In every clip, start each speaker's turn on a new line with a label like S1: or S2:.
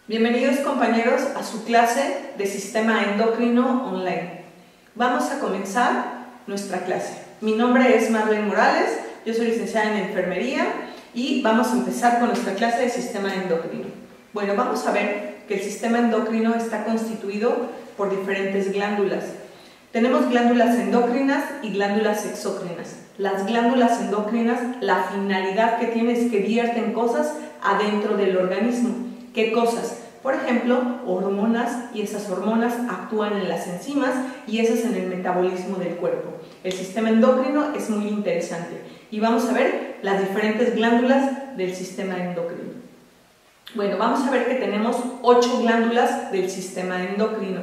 S1: Bienvenidos compañeros a su clase de Sistema Endocrino Online. Vamos a comenzar nuestra clase. Mi nombre es Marlene Morales, yo soy licenciada en Enfermería y vamos a empezar con nuestra clase de Sistema Endocrino. Bueno, vamos a ver que el sistema endocrino está constituido por diferentes glándulas. Tenemos glándulas endocrinas y glándulas exócrinas. Las glándulas endocrinas, la finalidad que tienen es que vierten cosas adentro del organismo. ¿Qué cosas? Por ejemplo, hormonas, y esas hormonas actúan en las enzimas y esas en el metabolismo del cuerpo. El sistema endocrino es muy interesante y vamos a ver las diferentes glándulas del sistema endocrino. Bueno, vamos a ver que tenemos 8 glándulas del sistema endocrino.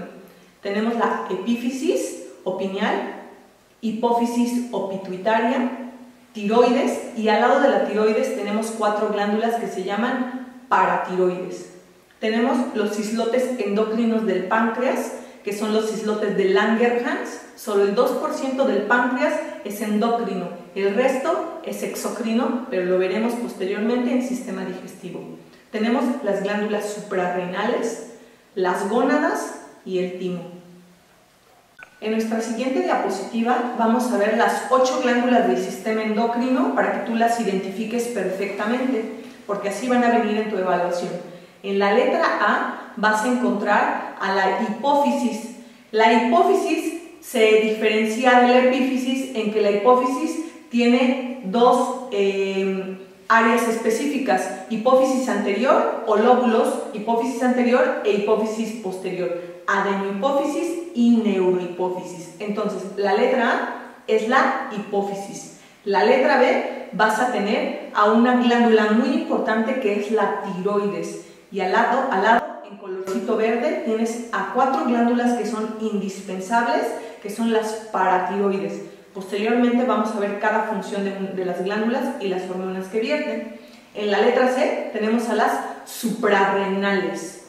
S1: Tenemos la epífisis o pineal, hipófisis o pituitaria, tiroides, y al lado de la tiroides tenemos 4 glándulas que se llaman paratiroides. Tenemos los islotes endocrinos del páncreas, que son los islotes de Langerhans. Solo el 2% del páncreas es endocrino, el resto es exocrino, pero lo veremos posteriormente en sistema digestivo. Tenemos las glándulas suprarrenales, las gónadas y el timo. En nuestra siguiente diapositiva vamos a ver las 8 glándulas del sistema endocrino para que tú las identifiques perfectamente, porque así van a venir en tu evaluación. En la letra A vas a encontrar a la hipófisis. La hipófisis se diferencia de la epífisis en que la hipófisis tiene dos áreas específicas: hipófisis anterior o lóbulos, hipófisis anterior e hipófisis posterior, adenohipófisis y neurohipófisis. Entonces, la letra A es la hipófisis. La letra B vas a tener a una glándula muy importante que es la tiroides. Y al lado, en colorcito verde, tienes a 4 glándulas que son indispensables, que son las paratiroides. Posteriormente vamos a ver cada función de las glándulas y las hormonas que vierten. En la letra C tenemos a las suprarrenales.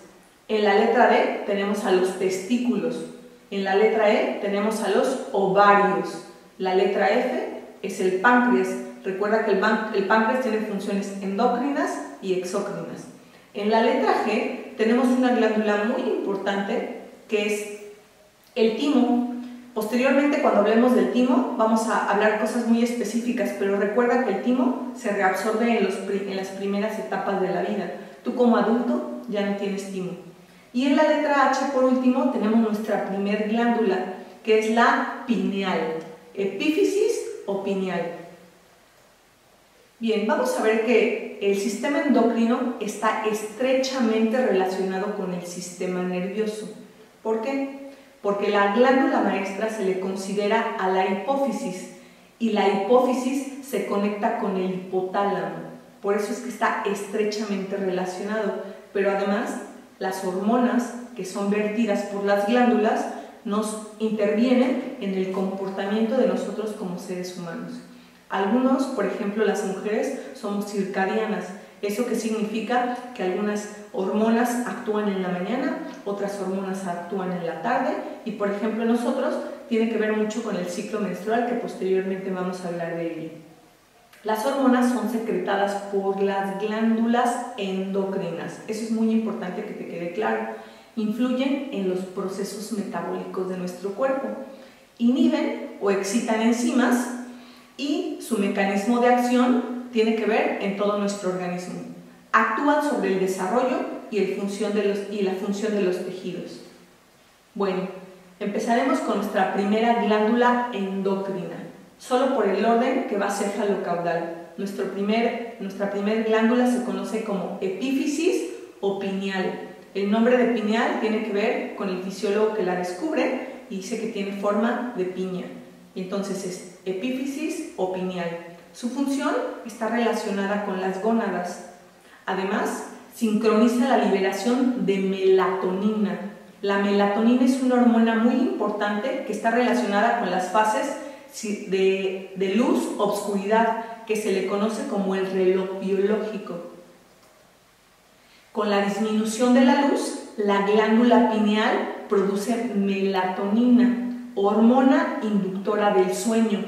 S1: En la letra D tenemos a los testículos. En la letra E tenemos a los ovarios. La letra F es el páncreas. Recuerda que el páncreas tiene funciones endocrinas y exócrinas. En la letra G tenemos una glándula muy importante que es el timo. Posteriormente, cuando hablemos del timo, vamos a hablar cosas muy específicas, pero recuerda que el timo se reabsorbe en las primeras etapas de la vida. Tú como adulto ya no tienes timo. Y en la letra H, por último, tenemos nuestra primer glándula, que es la pineal, epífisis o pineal. Bien, vamos a ver que el sistema endocrino está estrechamente relacionado con el sistema nervioso. ¿Por qué? Porque la glándula maestra se le considera a la hipófisis y la hipófisis se conecta con el hipotálamo. Por eso es que está estrechamente relacionado. Pero además, las hormonas que son vertidas por las glándulas nos intervienen en el comportamiento de nosotros como seres humanos. Algunos, por ejemplo, las mujeres somos circadianas. ¿Eso qué significa? Que algunas hormonas actúan en la mañana, otras hormonas actúan en la tarde, y por ejemplo nosotros tiene que ver mucho con el ciclo menstrual, que posteriormente vamos a hablar de ello. Las hormonas son secretadas por las glándulas endocrinas. Eso es muy importante que te quede claro. Influyen en los procesos metabólicos de nuestro cuerpo, inhiben o excitan enzimas, y su mecanismo de acción tiene que ver en todo nuestro organismo. Actúan sobre el desarrollo y la función de los tejidos. Bueno, empezaremos con nuestra primera glándula endocrina, solo por el orden que va céfalo-caudal. Nuestra primer glándula se conoce como epífisis o pineal. El nombre de pineal tiene que ver con el fisiólogo que la descubre y dice que tiene forma de piña. Y entonces es epífisis o pineal. Su función está relacionada con las gónadas. Además, sincroniza la liberación de melatonina. La melatonina es una hormona muy importante que está relacionada con las fases de luz-obscuridad, que se le conoce como el reloj biológico. Con la disminución de la luz, la glándula pineal produce melatonina, hormona inductora del sueño,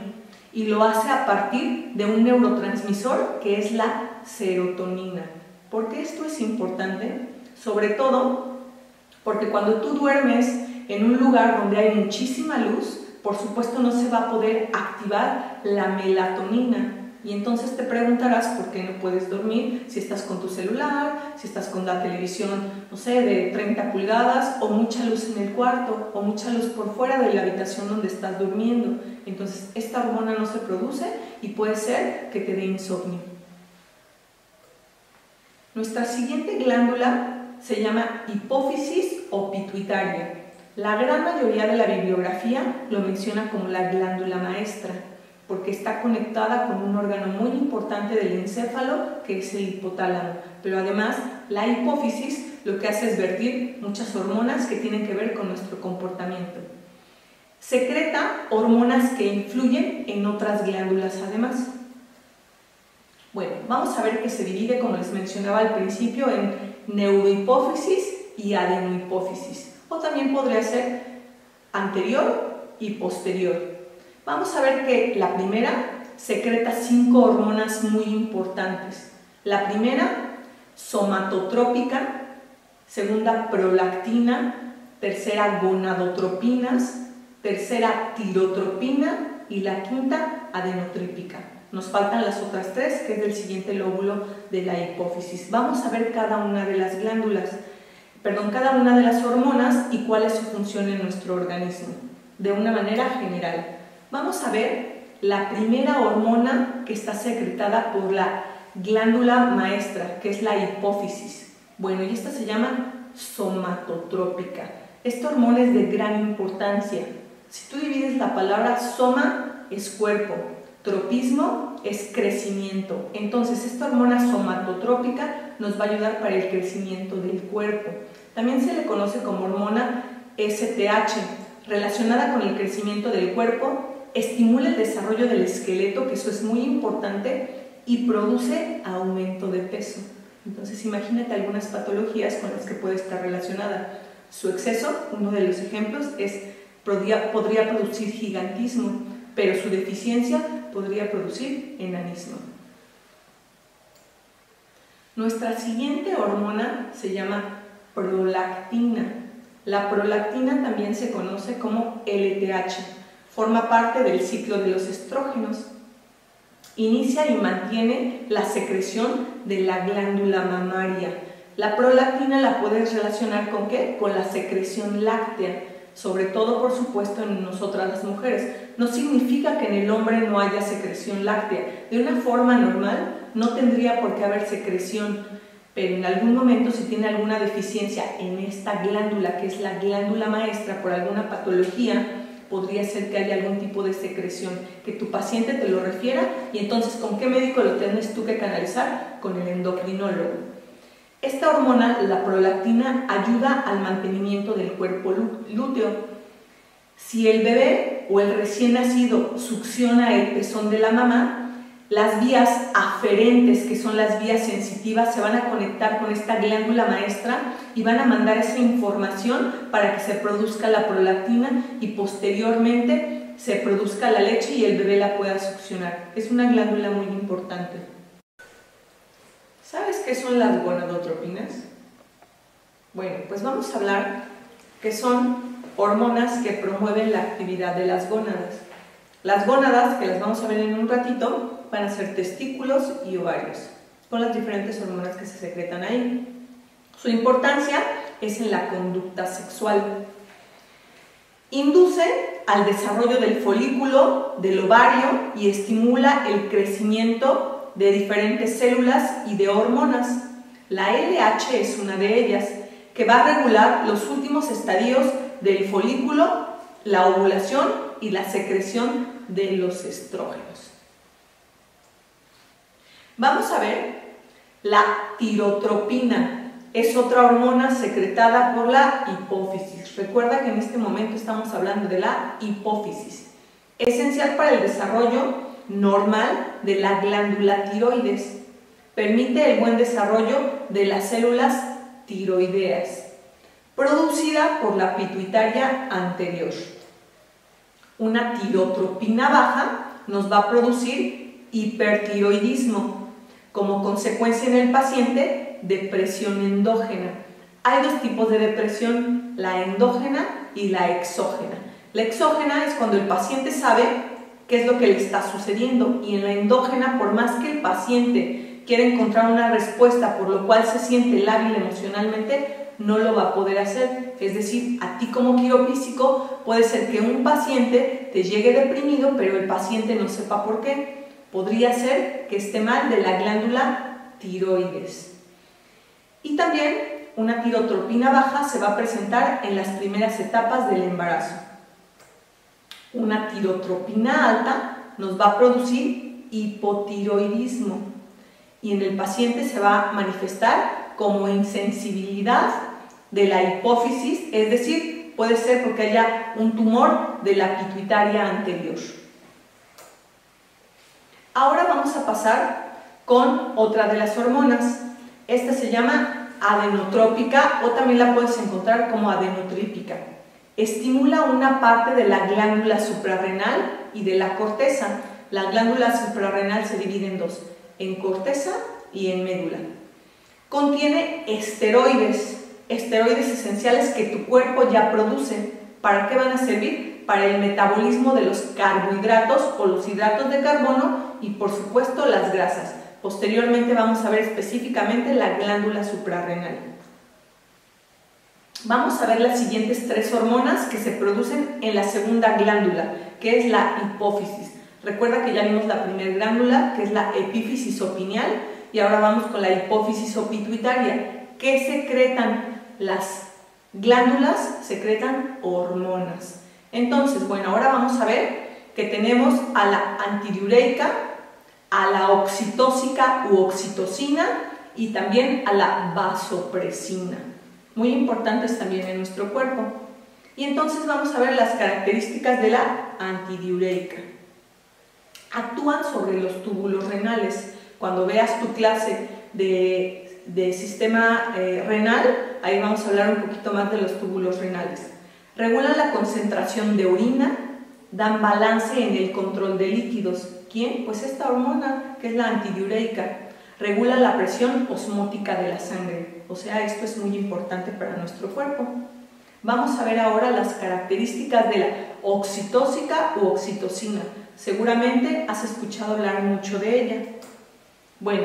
S1: y lo hace a partir de un neurotransmisor que es la serotonina. ¿Por qué esto es importante? sobre todo porque cuando tú duermes en un lugar donde hay muchísima luz, por supuesto no se va a poder activar la melatonina. Y entonces te preguntarás por qué no puedes dormir si estás con tu celular, si estás con la televisión, no sé, de 30 pulgadas, o mucha luz en el cuarto, o mucha luz por fuera de la habitación donde estás durmiendo. Entonces esta hormona no se produce y puede ser que te dé insomnio. Nuestra siguiente glándula se llama hipófisis o pituitaria. La gran mayoría de la bibliografía lo menciona como la glándula maestra, porque está conectada con un órgano muy importante del encéfalo, que es el hipotálamo. Pero además, la hipófisis lo que hace es vertir muchas hormonas que tienen que ver con nuestro comportamiento. Secreta hormonas que influyen en otras glándulas además. Bueno, vamos a ver que se divide, como les mencionaba al principio, en neurohipófisis y adenohipófisis, o también podría ser anterior y posterior. Vamos a ver que la primera secreta 5 hormonas muy importantes. La primera, somatotrópica, segunda, prolactina, tercera, gonadotropinas, tercera, tirotropina y la quinta, adenotrípica. Nos faltan las otras 3, que es del siguiente lóbulo de la hipófisis. Vamos a ver cada una de las glándulas, cada una de las hormonas y cuál es su función en nuestro organismo, de una manera general. Vamos a ver la primera hormona que está secretada por la glándula maestra, que es la hipófisis. Bueno, y esta se llama somatotrópica. Esta hormona es de gran importancia. Si tú divides la palabra soma, es cuerpo, tropismo es crecimiento. Entonces, esta hormona somatotrópica nos va a ayudar para el crecimiento del cuerpo. También se le conoce como hormona STH, relacionada con el crecimiento del cuerpo, estimula el desarrollo del esqueleto, que eso es muy importante, y produce aumento de peso. Entonces imagínate algunas patologías con las que puede estar relacionada. Su exceso, uno de los ejemplos, podría producir gigantismo, pero su deficiencia podría producir enanismo. Nuestra siguiente hormona se llama prolactina. La prolactina también se conoce como LTH. Forma parte del ciclo de los estrógenos. Inicia y mantiene la secreción de la glándula mamaria. La prolactina la puedes relacionar ¿con qué? Con la secreción láctea, sobre todo, por supuesto, en nosotras las mujeres. No significa que en el hombre no haya secreción láctea. De una forma normal no tendría por qué haber secreción, pero en algún momento, si tiene alguna deficiencia en esta glándula, que es la glándula maestra, por alguna patología, podría ser que haya algún tipo de secreción, que tu paciente te lo refiera y entonces ¿con qué médico lo tienes tú que canalizar? Con el endocrinólogo. Esta hormona, la prolactina, ayuda al mantenimiento del cuerpo lúteo. Si el bebé o el recién nacido succiona el pezón de la mamá, las vías aferentes, que son las vías sensitivas, se van a conectar con esta glándula maestra y van a mandar esa información para que se produzca la prolactina y posteriormente se produzca la leche y el bebé la pueda succionar. Es una glándula muy importante. ¿Sabes qué son las gonadotropinas? Bueno, pues vamos a hablar que son hormonas que promueven la actividad de las gónadas. Las gónadas, que las vamos a ver en un ratito, van a ser testículos y ovarios, con las diferentes hormonas que se secretan ahí. Su importancia es en la conducta sexual. Induce al desarrollo del folículo, del ovario, y estimula el crecimiento de diferentes células y de hormonas. La LH es una de ellas, que va a regular los últimos estadios del folículo, la ovulación y la secreción de los estrógenos. Vamos a ver la tirotropina. Es otra hormona secretada por la hipófisis. Recuerda que en este momento estamos hablando de la hipófisis, esencial para el desarrollo normal de la glándula tiroides. Permite el buen desarrollo de las células tiroideas, producida por la pituitaria anterior. Una tirotropina baja nos va a producir hipertiroidismo, como consecuencia en el paciente de presión endógena. Hay dos tipos de depresión, la endógena y la exógena. La exógena es cuando el paciente sabe qué es lo que le está sucediendo, y en la endógena, por más que el paciente quiera encontrar una respuesta por lo cual se siente lábil emocionalmente, no lo va a poder hacer. Es decir, a ti como quiropísico puede ser que un paciente te llegue deprimido, pero el paciente no sepa por qué. Podría ser que esté mal de la glándula tiroides. Y también una tirotropina baja se va a presentar en las primeras etapas del embarazo. Una tirotropina alta nos va a producir hipotiroidismo, y en el paciente se va a manifestar como insensibilidad de la hipófisis, es decir, puede ser porque haya un tumor de la pituitaria anterior. Ahora vamos a pasar con otra de las hormonas. Esta se llama adenotrópica, o también la puedes encontrar como adenotrípica. Estimula una parte de la glándula suprarrenal y de la corteza. La glándula suprarrenal se divide en dos, en corteza y en médula. Contiene esteroides esenciales que tu cuerpo ya produce. ¿Para qué van a servir? Para el metabolismo de los carbohidratos o los hidratos de carbono y, por supuesto, las grasas. Posteriormente vamos a ver específicamente la glándula suprarrenal. Vamos a ver las siguientes tres hormonas que se producen en la segunda glándula, que es la hipófisis. Recuerda que ya vimos la primera glándula, que es la epífisis o pineal, y ahora vamos con la hipófisis o pituitaria. ¿Qué secretan las glándulas? Secretan hormonas. Entonces, bueno, ahora vamos a ver que tenemos a la antidiureica, a la oxitóxica u oxitocina y también a la vasopresina. Muy importantes también en nuestro cuerpo. Y entonces vamos a ver las características de la antidiureica. Actúan sobre los túbulos renales. Cuando veas tu clase de sistema renal, ahí vamos a hablar un poquito más de los túbulos renales. Regulan la concentración de orina, dan balance en el control de líquidos. ¿Quién? Pues esta hormona, que es la antidiureica. Regula la presión osmótica de la sangre. O sea, esto es muy importante para nuestro cuerpo. Vamos a ver ahora las características de la oxitóxica u oxitocina. Seguramente has escuchado hablar mucho de ella. Bueno,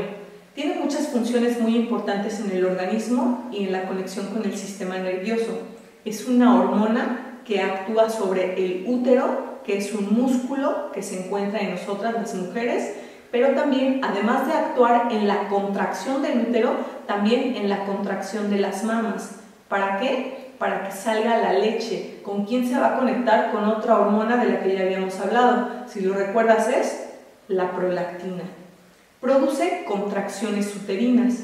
S1: tiene muchas funciones muy importantes en el organismo y en la conexión con el sistema nervioso. Es una hormona que actúa sobre el útero, que es un músculo que se encuentra en nosotras las mujeres, pero también, además de actuar en la contracción del útero, también en la contracción de las mamas. ¿Para qué? Para que salga la leche. ¿Con quién se va a conectar? Con otra hormona de la que ya habíamos hablado. Si lo recuerdas, es la prolactina. Produce contracciones uterinas,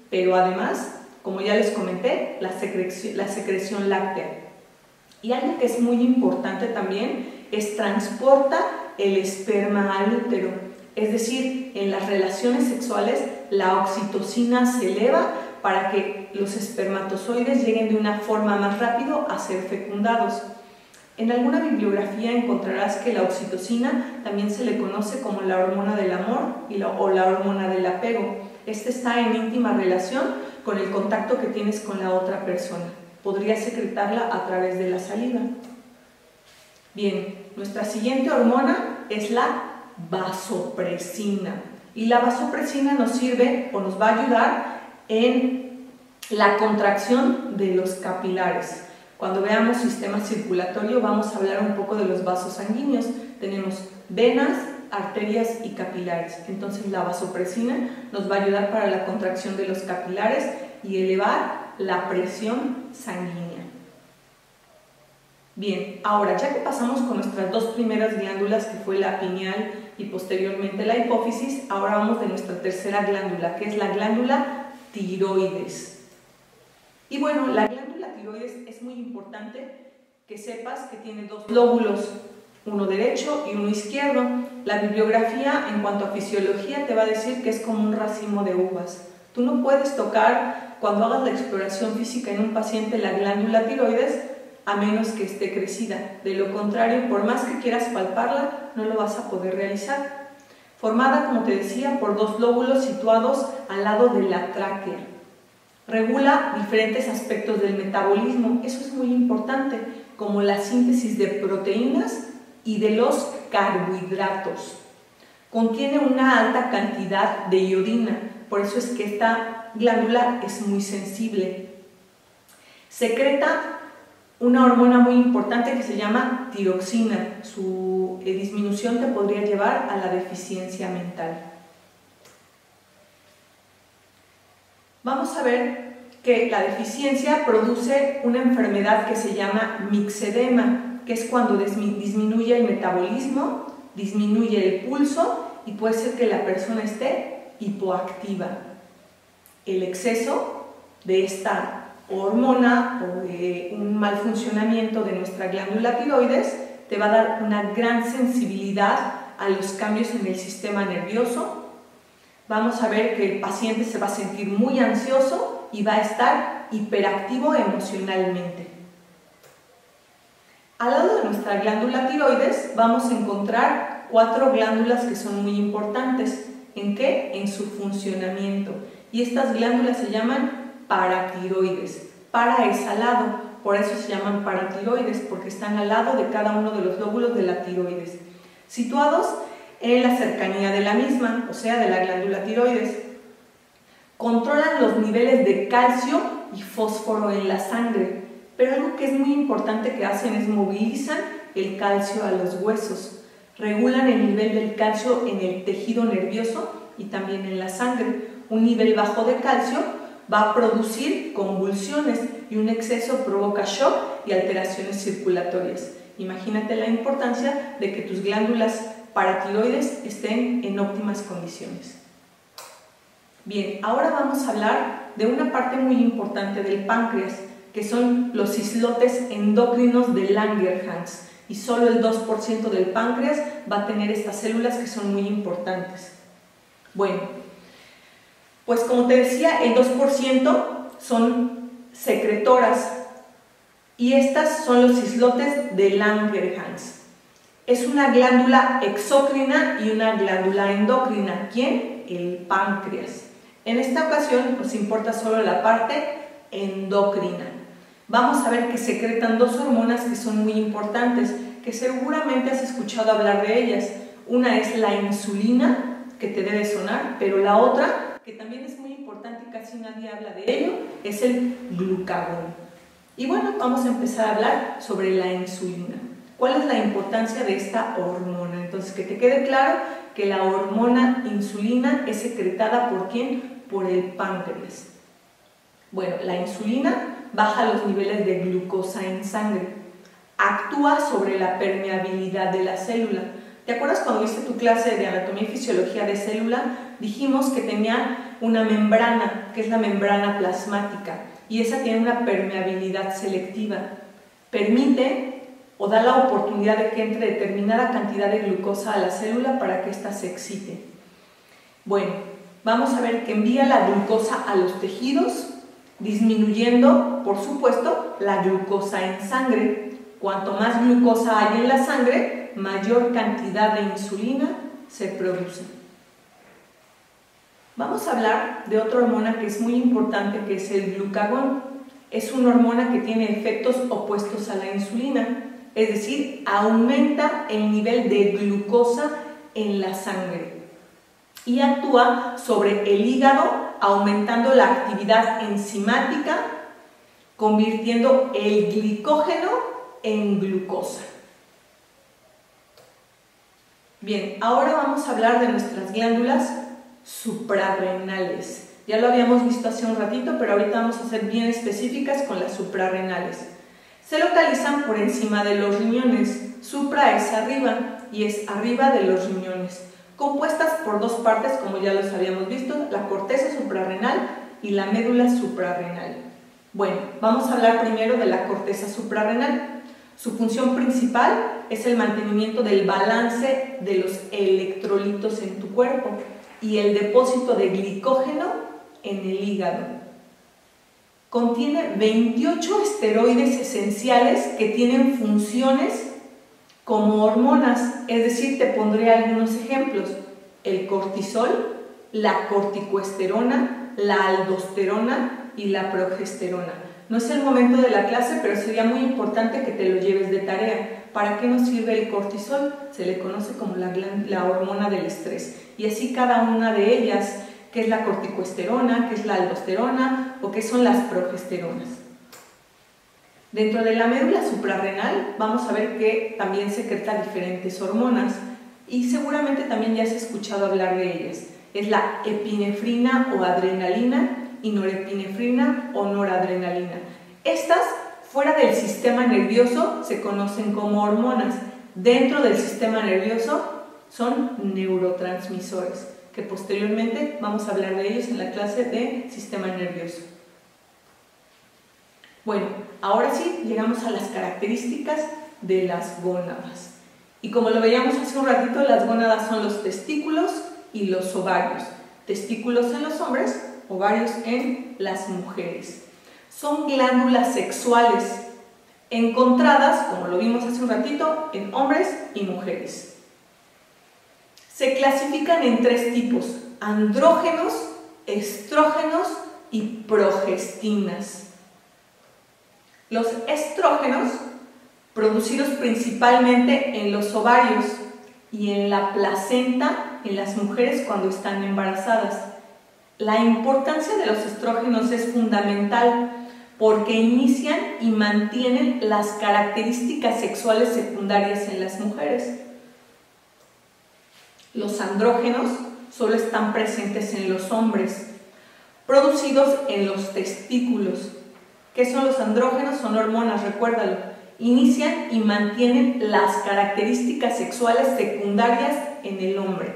S1: pero además, como ya les comenté, la secreción láctea. Y algo que es muy importante también es transporta el esperma al útero. Es decir, en las relaciones sexuales la oxitocina se eleva para que los espermatozoides lleguen de una forma más rápido a ser fecundados. En alguna bibliografía encontrarás que la oxitocina también se le conoce como la hormona del amor o la hormona del apego. Esta está en íntima relación con el contacto que tienes con la otra persona. Podrías secretarla a través de la saliva. Bien, nuestra siguiente hormona es la vasopresina. Y la vasopresina nos sirve o nos va a ayudar en la contracción de los capilares. Cuando veamos sistema circulatorio vamos a hablar un poco de los vasos sanguíneos. Tenemos venas, arterias y capilares. Entonces la vasopresina nos va a ayudar para la contracción de los capilares y elevar la presión sanguínea. Bien, ahora ya que pasamos con nuestras dos primeras glándulas, que fue la pineal y posteriormente la hipófisis, ahora vamos de nuestra tercera glándula, que es la glándula tiroides. Y bueno, la glándula tiroides es muy importante que sepas que tiene dos lóbulos, uno derecho y uno izquierdo. La bibliografía en cuanto a fisiología te va a decir que es como un racimo de uvas. Tú no puedes tocar cuando hagas la exploración física en un paciente la glándula tiroides a menos que esté crecida. De lo contrario, por más que quieras palparla, no lo vas a poder realizar. Formada, como te decía, por dos lóbulos situados al lado de la tráquea. regula diferentes aspectos del metabolismo, eso es muy importante, como la síntesis de proteínas y de los carbohidratos. Contiene una alta cantidad de iodina, por eso es que esta glándula es muy sensible. Secreta una hormona muy importante que se llama tiroxina. Su disminución te podría llevar a la deficiencia mental. Vamos a ver que la deficiencia produce una enfermedad que se llama mixedema, que es cuando disminuye el metabolismo, disminuye el pulso y puede ser que la persona esté hipoactiva. El exceso de esta hormona o de un mal funcionamiento de nuestra glándula tiroides te va a dar una gran sensibilidad a los cambios en el sistema nervioso. Vamos a ver que el paciente se va a sentir muy ansioso y va a estar hiperactivo emocionalmente. Al lado de nuestra glándula tiroides vamos a encontrar 4 glándulas que son muy importantes. ¿En qué? En su funcionamiento. Y estas glándulas se llaman paratiroides. Para es al lado, por eso se llaman paratiroides, porque están al lado de cada uno de los lóbulos de la tiroides, situados en la cercanía de la misma, o sea, de la glándula tiroides. Controlan los niveles de calcio y fósforo en la sangre, pero algo que es muy importante que hacen es movilizan el calcio a los huesos, regulan el nivel del calcio en el tejido nervioso y también en la sangre. Un nivel bajo de calcio va a producir convulsiones y un exceso provoca shock y alteraciones circulatorias. Imagínate la importancia de que tus glándulas paratiroides estén en óptimas condiciones. Bien, ahora vamos a hablar de una parte muy importante del páncreas, que son los islotes endocrinos de Langerhans, y solo el 2% del páncreas va a tener estas células que son muy importantes. Bueno, pues como te decía, el 2% son secretoras y estas son los islotes de Langerhans. Es una glándula exócrina y una glándula endocrina. ¿Quién? El páncreas. En esta ocasión nos importa solo la parte endocrina. Vamos a ver que secretan 2 hormonas que son muy importantes, que seguramente has escuchado hablar de ellas. Una es la insulina, que te debe sonar, pero la otra, que también es muy importante y casi nadie habla de ello, es el glucagón. Y bueno, vamos a empezar a hablar sobre la insulina. ¿Cuál es la importancia de esta hormona? Entonces, que te quede claro que la hormona insulina es secretada ¿por quién? Por el páncreas. Bueno, la insulina baja los niveles de glucosa en sangre, actúa sobre la permeabilidad de la célula. ¿Te acuerdas cuando viste tu clase de anatomía y fisiología de célula? Dijimos que tenía una membrana, que es la membrana plasmática, y esa tiene una permeabilidad selectiva. Permite o da la oportunidad de que entre determinada cantidad de glucosa a la célula para que ésta se excite. Bueno, vamos a ver que envía la glucosa a los tejidos, disminuyendo, por supuesto, la glucosa en sangre. Cuanto más glucosa hay en la sangre, mayor cantidad de insulina se produce. Vamos a hablar de otra hormona que es muy importante, que es el glucagón. Es una hormona que tiene efectos opuestos a la insulina, es decir, aumenta el nivel de glucosa en la sangre y actúa sobre el hígado, aumentando la actividad enzimática, convirtiendo el glicógeno en glucosa. Bien, ahora vamos a hablar de nuestras glándulas suprarrenales. Ya lo habíamos visto hace un ratito, pero ahorita vamos a ser bien específicas con las suprarrenales. Se localizan por encima de los riñones. Supra es arriba y es arriba de los riñones, compuestas por 2 partes, como ya los habíamos visto, la corteza suprarrenal y la médula suprarrenal. Bueno, vamos a hablar primero de la corteza suprarrenal. Su función principal es el mantenimiento del balance de los electrolitos en tu cuerpo y el depósito de glicógeno en el hígado. Contiene 28 esteroides esenciales que tienen funciones como hormonas, es decir, te pondré algunos ejemplos: el cortisol, la corticoesterona, la aldosterona, y la progesterona. No es el momento de la clase, pero sería muy importante que te lo lleves de tarea. ¿Para qué nos sirve el cortisol? Se le conoce como la hormona del estrés. Y así cada una de ellas, qué es la corticosterona, qué es la aldosterona o qué son las progesteronas. Dentro de la médula suprarrenal vamos a ver que también secreta diferentes hormonas y seguramente también ya has escuchado hablar de ellas. Es la epinefrina o adrenalina y norepinefrina o noradrenalina. Estas, fuera del sistema nervioso, se conocen como hormonas. Dentro del sistema nervioso son neurotransmisores, que posteriormente vamos a hablar de ellos en la clase de sistema nervioso. Bueno, ahora sí llegamos a las características de las gónadas. Y como lo veíamos hace un ratito, las gónadas son los testículos y los ovarios. Testículos en los hombres, ovarios en las mujeres. Son glándulas sexuales encontradas, como lo vimos hace un ratito, en hombres y mujeres. Se clasifican en tres tipos: andrógenos, estrógenos y progestinas. Los estrógenos, producidos principalmente en los ovarios y en la placenta en las mujeres cuando están embarazadas. La importancia de los estrógenos es fundamental porque inician y mantienen las características sexuales secundarias en las mujeres. Los andrógenos solo están presentes en los hombres, producidos en los testículos. ¿Qué son los andrógenos? Son hormonas, recuérdalo. Inician y mantienen las características sexuales secundarias en el hombre.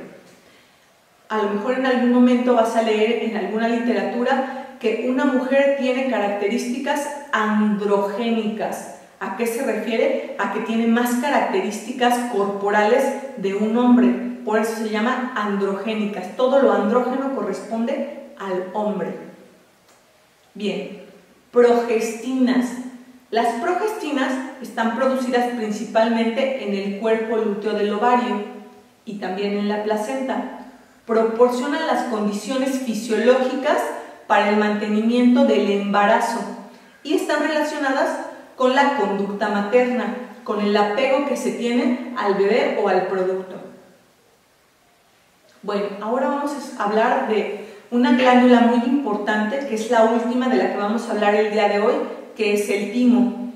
S1: A lo mejor en algún momento vas a leer en alguna literatura que una mujer tiene características androgénicas. ¿A qué se refiere? A que tiene más características corporales de un hombre. Por eso se llama androgénicas. Todo lo andrógeno corresponde al hombre. Bien, progestinas. Las progestinas están producidas principalmente en el cuerpo lúteo del ovario y también en la placenta. Proporcionan las condiciones fisiológicas para el mantenimiento del embarazo y están relacionadas con la conducta materna, con el apego que se tiene al bebé o al producto. Bueno, ahora vamos a hablar de una glándula muy importante, que es la última de la que vamos a hablar el día de hoy, que es el timo.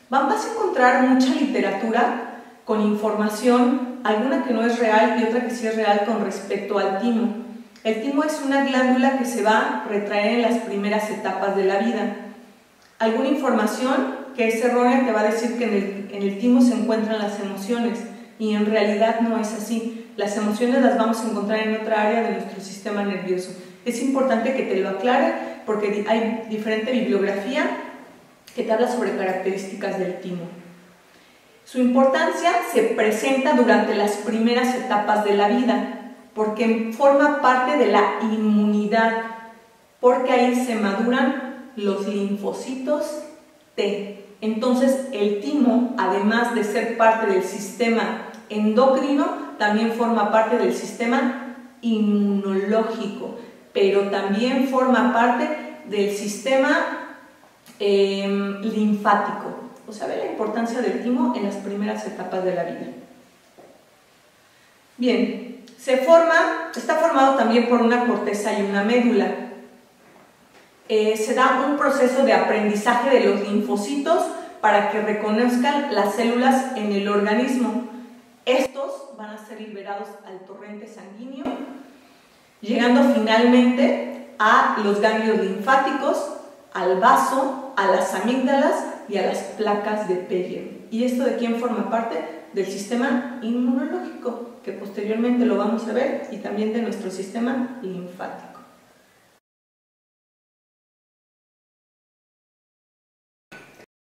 S1: Vas a encontrar mucha literatura con información, alguna que no es real y otra que sí es real con respecto al timo. El timo es una glándula que se va a retraer en las primeras etapas de la vida. Alguna información que es errónea te va a decir que en el timo se encuentran las emociones y en realidad no es así. Las emociones las vamos a encontrar en otra área de nuestro sistema nervioso. Es importante que te lo aclare porque hay diferente bibliografía que te habla sobre características del timo. Su importancia se presenta durante las primeras etapas de la vida porque forma parte de la inmunidad, porque ahí se maduran los linfocitos T. Entonces el timo, además de ser parte del sistema endocrino, también forma parte del sistema inmunológico, pero también forma parte del sistema linfático. O sea, ve la importancia del timo en las primeras etapas de la vida. Bien, está formado también por una corteza y una médula. Se da un proceso de aprendizaje de los linfocitos para que reconozcan las células en el organismo. Estos van a ser liberados al torrente sanguíneo, llegando finalmente a los ganglios linfáticos, al vaso, a las amígdalas y a las placas de Peyer. ¿Y esto de quién forma parte? Del sistema inmunológico, que posteriormente lo vamos a ver, y también de nuestro sistema linfático.